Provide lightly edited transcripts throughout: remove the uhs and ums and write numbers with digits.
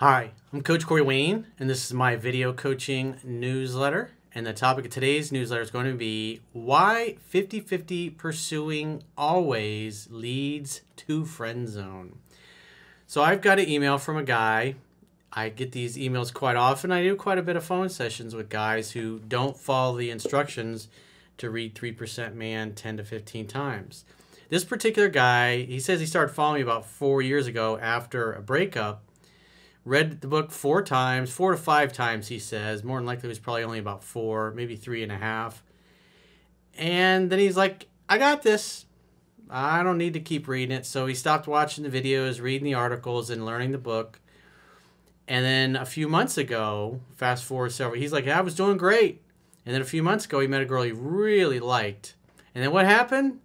Hi, I'm Coach Corey Wayne, and this is my video coaching newsletter. And the topic of today's newsletter is going to be why 50-50 pursuing always leads to friend zone. So I've got an email from a guy. I get these emails quite often. I do quite a bit of phone sessions with guys who don't follow the instructions to read 3% Man 10 to 15 times. This particular guy, he says he started following me about 4 years ago after a breakup. Read the book 4 times, 4 to 5 times, he says. More than likely it was probably only about 4, maybe 3.5. And then he's like, I got this. I don't need to keep reading it. So he stopped watching the videos, reading the articles, and learning the book. And then a few months ago, fast forward several, he's like, I was doing great. And then a few months ago, he met a girl he really liked. And then what happened?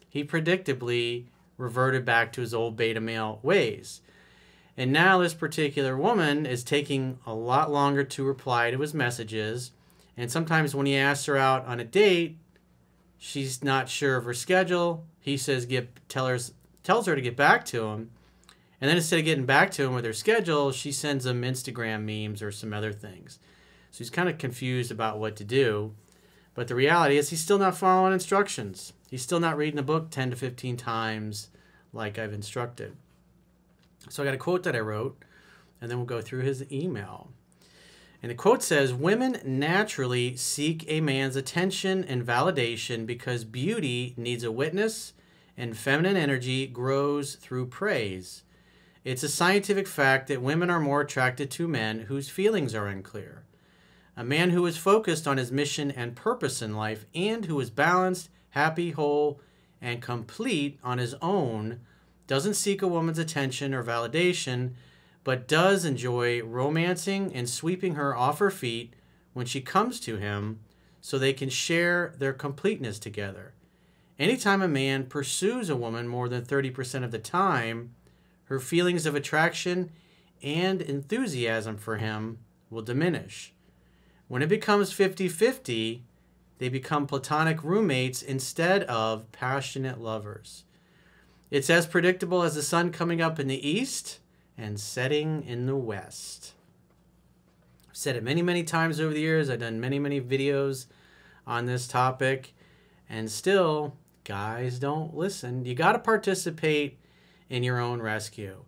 He predictably reverted back to his old beta male ways. And now this particular woman is taking a lot longer to reply to his messages. And sometimes when he asks her out on a date, she's not sure of her schedule. He says tells her to get back to him. And then instead of getting back to him with her schedule, she sends him Instagram memes or some other things. So he's kind of confused about what to do. But the reality is he's still not following instructions. He's still not reading the book 10 to 15 times like I've instructed. So I got a quote that I wrote, and then we'll go through his email. And the quote says, women naturally seek a man's attention and validation because beauty needs a witness and feminine energy grows through praise. It's a scientific fact that women are more attracted to men whose feelings are unclear. A man who is focused on his mission and purpose in life and who is balanced, happy, whole, and complete on his own doesn't seek a woman's attention or validation, but does enjoy romancing and sweeping her off her feet when she comes to him so they can share their completeness together. Anytime a man pursues a woman more than 30% of the time, her feelings of attraction and enthusiasm for him will diminish. When it becomes 50-50, they become platonic roommates instead of passionate lovers. It's as predictable as the sun coming up in the east and setting in the west. I've said it many, many times over the years. I've done many, many videos on this topic. And still, guys don't listen. You got to participate in your own rescue.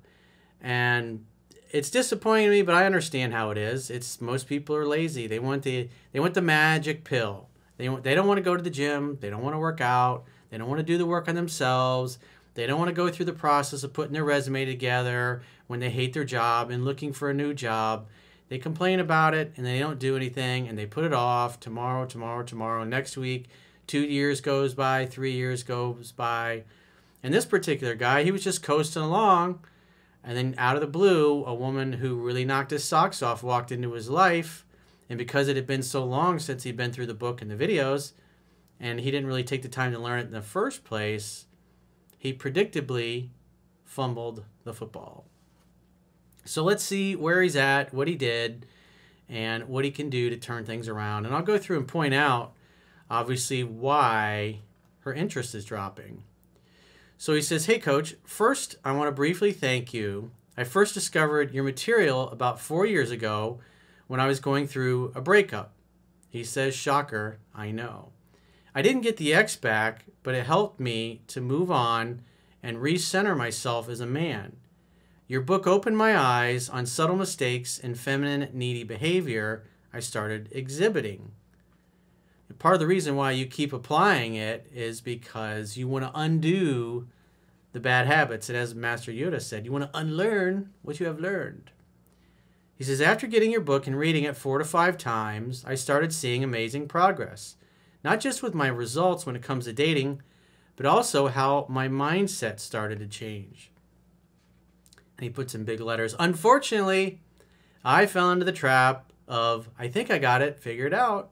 And it's disappointing to me, but I understand how it is. Most people are lazy. They want the magic pill. They don't want to go to the gym. They don't want to work out. They don't want to do the work on themselves. They don't want to go through the process of putting their resume together when they hate their job and looking for a new job. They complain about it and they don't do anything and they put it off tomorrow, next week. 2 years goes by, 3 years goes by. And this particular guy, he was just coasting along, and then out of the blue, a woman who really knocked his socks off walked into his life. And because it had been so long since he'd been through the book and the videos, and he didn't really take the time to learn it in the first place, he predictably fumbled the football. So let's see where he's at, what he did, and what he can do to turn things around. And I'll go through and point out, obviously, why her interest is dropping. So he says, hey, Coach, first I want to briefly thank you. I first discovered your material about 4 years ago when I was going through a breakup. He says, shocker, I know. I didn't get the ex back, but it helped me to move on and recenter myself as a man. Your book opened my eyes on subtle mistakes and feminine needy behavior I started exhibiting. And part of the reason why you keep applying it is because you want to undo the bad habits. And as Master Yoda said, you want to unlearn what you have learned. He says, after getting your book and reading it 4 to 5 times, I started seeing amazing progress. Not just with my results when it comes to dating, but also how my mindset started to change. And he puts in big letters, unfortunately, I fell into the trap of, I think I got it figured out.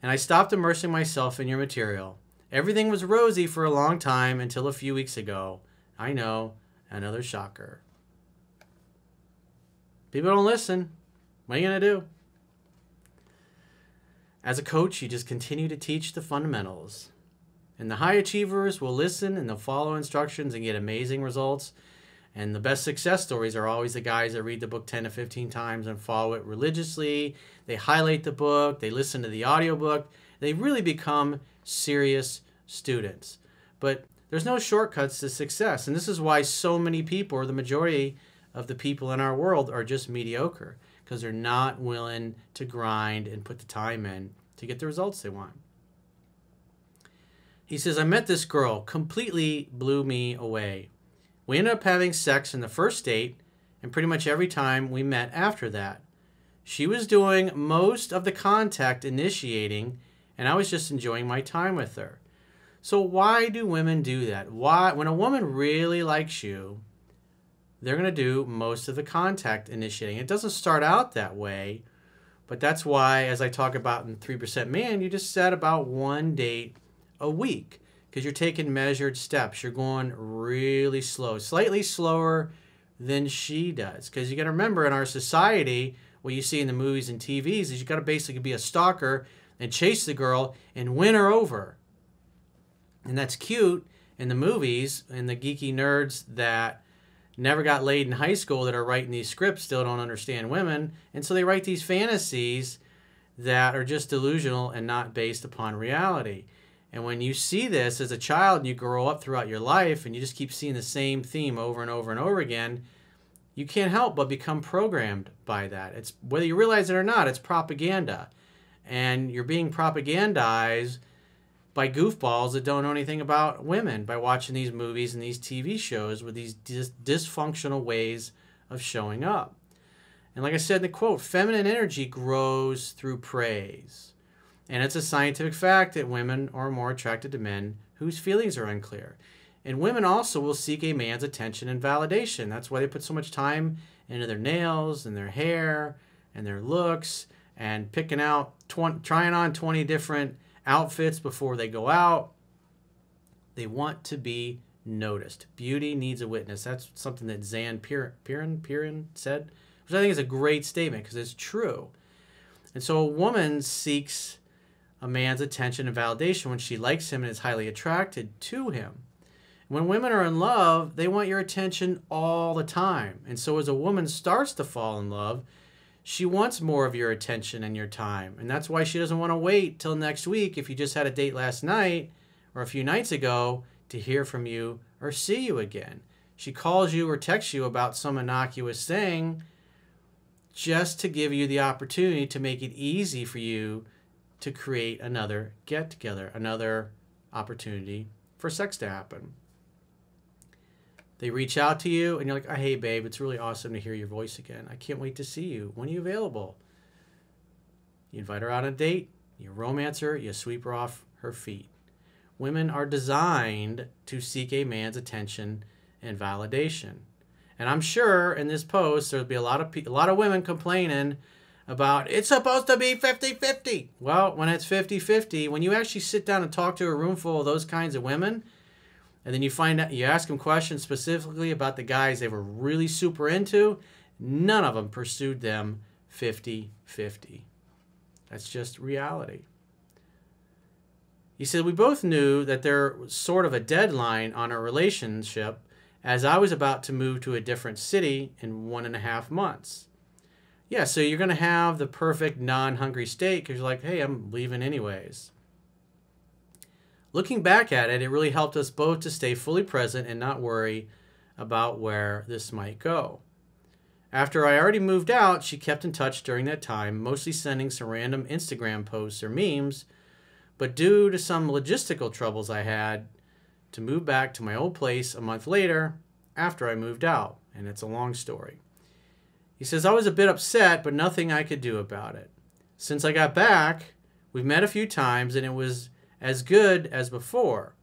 And I stopped immersing myself in your material. Everything was rosy for a long time until a few weeks ago. I know, another shocker. People don't listen. What are you going to do? As a coach, you just continue to teach the fundamentals. And the high achievers will listen and they'll follow instructions and get amazing results. And the best success stories are always the guys that read the book 10 to 15 times and follow it religiously. They highlight the book, they listen to the audiobook. They really become serious students. But there's no shortcuts to success. And this is why so many people, or the majority of the people in our world, are just mediocre, because they're not willing to grind and put the time in to get the results they want. He says, I met this girl, completely blew me away. We ended up having sex in the first date and pretty much every time we met after that. She was doing most of the contact initiating, and I was just enjoying my time with her. So why do women do that? Why, when a woman really likes you, they're going to do most of the contact initiating. It doesn't start out that way, but that's why, as I talk about in 3% Man, you just set about one date a week, because you're taking measured steps. You're going really slow, slightly slower than she does. Because you got to remember, in our society, what you see in the movies and TVs is you got to basically be a stalker and chase the girl and win her over. And that's cute in the movies, and the geeky nerds that never got laid in high school that are writing these scripts still don't understand women. And so they write these fantasies that are just delusional and not based upon reality. And when you see this as a child and you grow up throughout your life and you just keep seeing the same theme over and over and over again, you can't help but become programmed by that. It's whether you realize it or not, it's propaganda. And you're being propagandized by goofballs that don't know anything about women by watching these movies and these TV shows with these dysfunctional ways of showing up. And like I said in the quote, feminine energy grows through praise. And it's a scientific fact that women are more attracted to men whose feelings are unclear. And women also will seek a man's attention and validation. That's why they put so much time into their nails and their hair and their looks and picking out, trying on 20 different outfits before they go out. They want to be noticed. Beauty needs a witness. That's something that Zan Pirin said, which I think is a great statement because it's true. And so a woman seeks a man's attention and validation when she likes him and is highly attracted to him. When women are in love, they want your attention all the time. And so as a woman starts to fall in love, she wants more of your attention and your time. And that's why she doesn't want to wait till next week if you just had a date last night or a few nights ago to hear from you or see you again. She calls you or texts you about some innocuous thing just to give you the opportunity to make it easy for you to create another get-together, another opportunity for sex to happen. They reach out to you and you're like, oh, hey, babe, it's really awesome to hear your voice again. I can't wait to see you. When are you available? You invite her out on a date, you romance her, you sweep her off her feet. Women are designed to seek a man's attention and validation. And I'm sure in this post, there'll be a lot of women complaining about it's supposed to be 50-50. Well, when it's 50-50, when you actually sit down and talk to a room full of those kinds of women, and then you find out, you ask them questions specifically about the guys they were really super into, none of them pursued them 50-50. That's just reality. He said, we both knew that there was sort of a deadline on our relationship as I was about to move to a different city in 1.5 months. Yeah, so you're going to have the perfect non-hungry state because you're like, hey, I'm leaving anyways. Looking back at it, it really helped us both to stay fully present and not worry about where this might go. After I already moved out, she kept in touch during that time, mostly sending some random Instagram posts or memes, but due to some logistical troubles I had to move back to my old place a month later after I moved out, and it's a long story. He says, I was a bit upset, but nothing I could do about it. Since I got back, we've met a few times, and it was as good as before.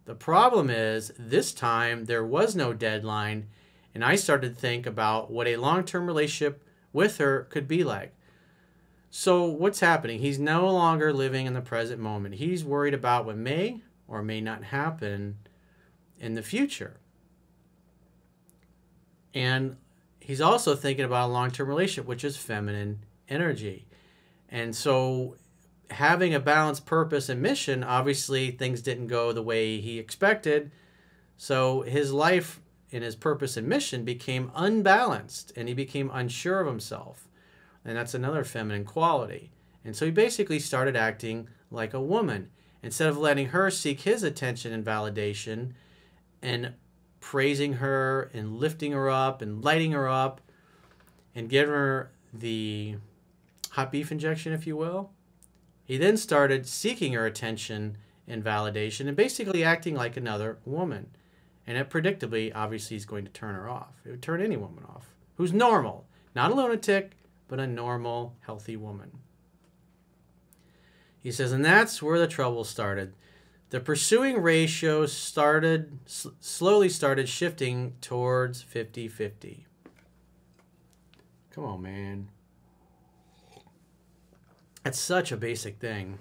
The problem is, this time there was no deadline, and I started to think about what a long-term relationship with her could be like. So what's happening? He's no longer living in the present moment. He's worried about what may or may not happen in the future. And he's also thinking about a long-term relationship, which is feminine energy. And so having a balanced purpose and mission, obviously things didn't go the way he expected. So his life in his purpose and mission became unbalanced and he became unsure of himself. And that's another feminine quality. And so he basically started acting like a woman. Instead of letting her seek his attention and validation and praising her and lifting her up and lighting her up and giving her the hot beef injection, if you will, he then started seeking her attention and validation and basically acting like another woman. And it predictably, obviously, he's going to turn her off. It would turn any woman off who's normal. Not a lunatic, but a normal, healthy woman. He says, and that's where the trouble started. The pursuing ratio slowly started shifting towards 50-50. Come on, man. That's such a basic thing.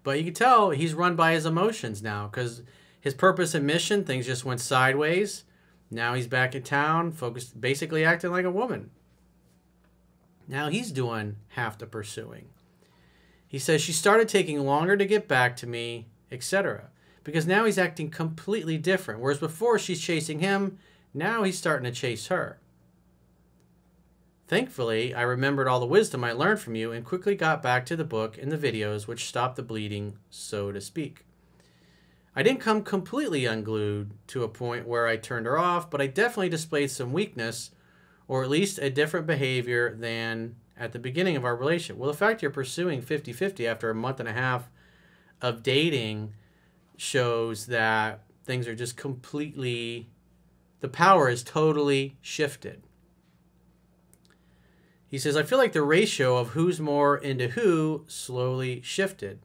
But you can tell he's run by his emotions now because his purpose and mission, things just went sideways. Now he's back in town, focused, basically acting like a woman. Now he's doing half the pursuing. He says she started taking longer to get back to me, etc. Because now he's acting completely different. Whereas before she's chasing him, now he's starting to chase her. Thankfully, I remembered all the wisdom I learned from you and quickly got back to the book and the videos, which stopped the bleeding, so to speak. I didn't come completely unglued to a point where I turned her off, but I definitely displayed some weakness, or at least a different behavior than at the beginning of our relationship. Well, the fact you're pursuing 50-50 after a month and a half of dating shows that things are just completely, the power is totally shifted. He says, I feel like the ratio of who's more into who slowly shifted.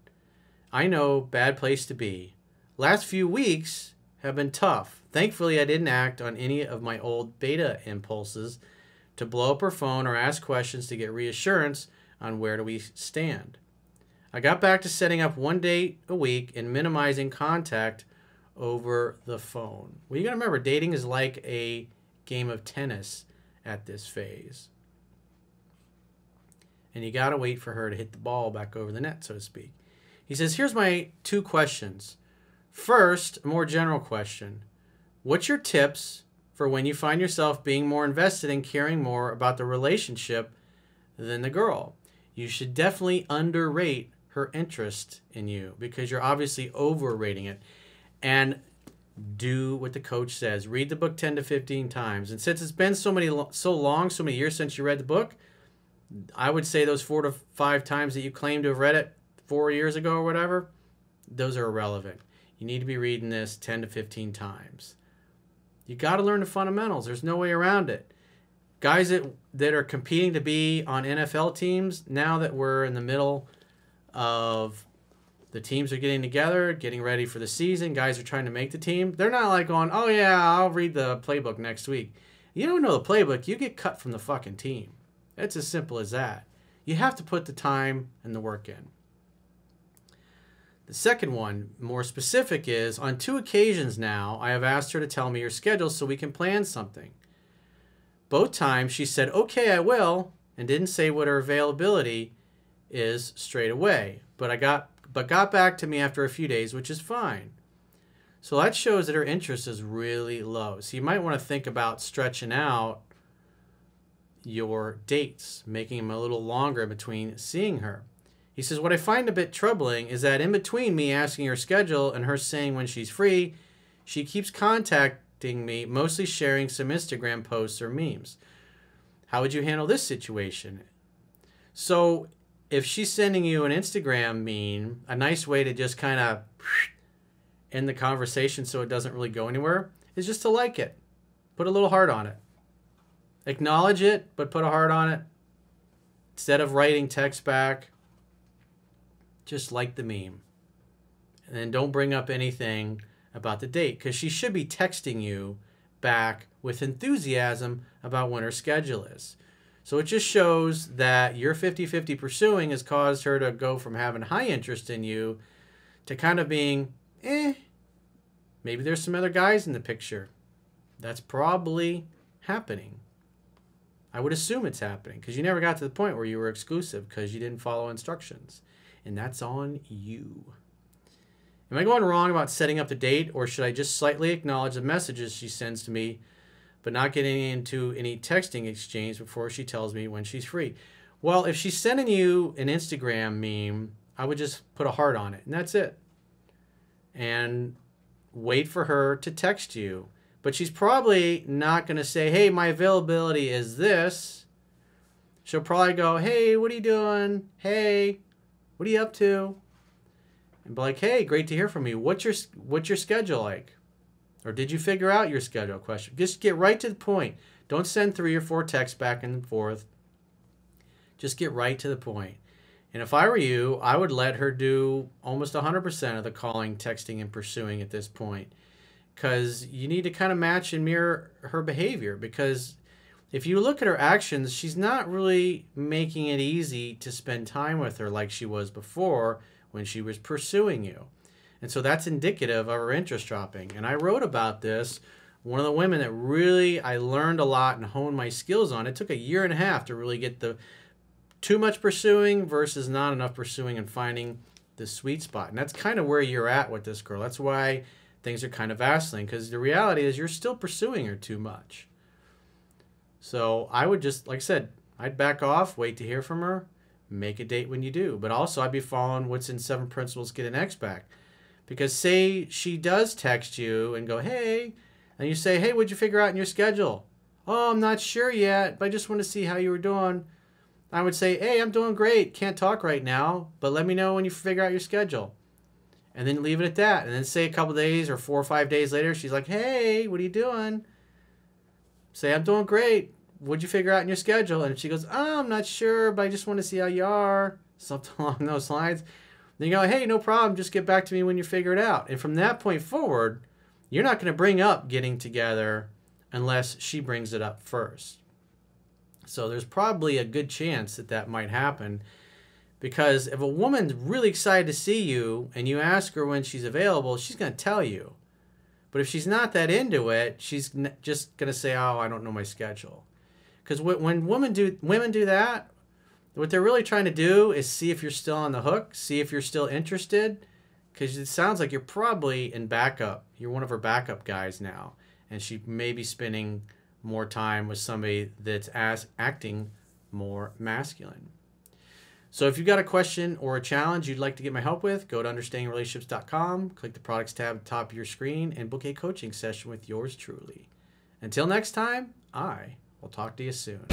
I know, bad place to be. Last few weeks have been tough. Thankfully, I didn't act on any of my old beta impulses to blow up her phone or ask questions to get reassurance on where do we stand. I got back to setting up one date a week and minimizing contact over the phone. Well, you got to remember, dating is like a game of tennis at this phase. And you got to wait for her to hit the ball back over the net, so to speak. He says, here's my 2 questions. First, a more general question. What's your tips for when you find yourself being more invested and caring more about the relationship than the girl? You should definitely underrate her interest in you because you're obviously overrating it. And do what the coach says. Read the book 10 to 15 times. And since it's been so many years since you read the book, I would say those 4 to 5 times that you claim to have read it 4 years ago or whatever, those are irrelevant. You need to be reading this 10 to 15 times. You got to learn the fundamentals. There's no way around it. Guys that are competing to be on NFL teams, now that we're in the middle of the teams are getting together, getting ready for the season, guys are trying to make the team, they're not like going, oh yeah, I'll read the playbook next week. You don't know the playbook, you get cut from the fucking team. It's as simple as that. You have to put the time and the work in. The second one, more specific, is on 2 occasions now, I have asked her to tell me her schedule so we can plan something. Both times she said, okay, I will, and didn't say what her availability is straight away. But got back to me after a few days, which is fine. So that shows that her interest is really low. So you might want to think about stretching out your dates, making them a little longer in between seeing her. He says, what I find a bit troubling is that in between me asking her schedule and her saying when she's free, she keeps contacting me, mostly sharing some Instagram posts or memes. How would you handle this situation? So if she's sending you an Instagram meme, a nice way to just kind of end the conversation so it doesn't really go anywhere is just to like it. Put a little heart on it. Acknowledge it, but put a heart on it. Instead of writing text back, just like the meme. And then don't bring up anything about the date because she should be texting you back with enthusiasm about when her schedule is. So it just shows that your 50-50 pursuing has caused her to go from having high interest in you to kind of being, maybe there's some other guys in the picture. That's probably happening. I would assume it's happening because you never got to the point where you were exclusive because you didn't follow instructions. And that's on you. Am I going wrong about setting up the date, or should I just slightly acknowledge the messages she sends to me but not getting into any texting exchange before she tells me when she's free. Well, if she's sending you an Instagram meme, I would just put a heart on it, and that's it. And wait for her to text you. But she's probably not going to say, hey, my availability is this. She'll probably go, hey, what are you doing? Hey, what are you up to? And be like, hey, great to hear from you. What's your schedule like? Or did you figure out your schedule? Question. Just get right to the point. Don't send 3 or 4 texts back and forth. Just get right to the point. And if I were you, I would let her do almost 100% of the calling, texting, and pursuing at this point. Because you need to kind of match and mirror her behavior. Because if you look at her actions, she's not really making it easy to spend time with her like she was before when she was pursuing you. And so that's indicative of her interest dropping. And I wrote about this. One of the women that really I learned a lot and honed my skills on. It took 1.5 years to really get the too much pursuing versus not enough pursuing and finding the sweet spot. And that's kind of where you're at with this girl. That's why things are kind of vacillating, because the reality is you're still pursuing her too much. So I would just, like I said, I'd back off, wait to hear from her, make a date when you do. But also I'd be following what's in 7 Principles, Get an X Back. Because say she does text you and go, hey, and you say, hey, what'd you figure out in your schedule? Oh, I'm not sure yet, but I just want to see how you were doing. I would say, hey, I'm doing great. Can't talk right now, but let me know when you figure out your schedule. And then leave it at that. And then say a couple days or 4 or 5 days later, she's like, hey, what are you doing? Say, I'm doing great. What'd you figure out in your schedule? And she goes, oh, I'm not sure, but I just want to see how you are. Something along those lines. Then you go, hey, no problem. Just get back to me when you figure it out. And from that point forward, you're not going to bring up getting together unless she brings it up first. So there's probably a good chance that that might happen, because if a woman's really excited to see you and you ask her when she's available, she's going to tell you. But if she's not that into it, she's just going to say, oh, I don't know my schedule. Because when women do that, what they're really trying to do is see if you're still on the hook, see if you're still interested, because it sounds like you're probably in backup. You're one of her backup guys now, and she may be spending more time with somebody that's acting more masculine. So if you've got a question or a challenge you'd like to get my help with, go to understandingrelationships.com, click the products tab at the top of your screen, and book a coaching session with yours truly. Until next time, I will talk to you soon.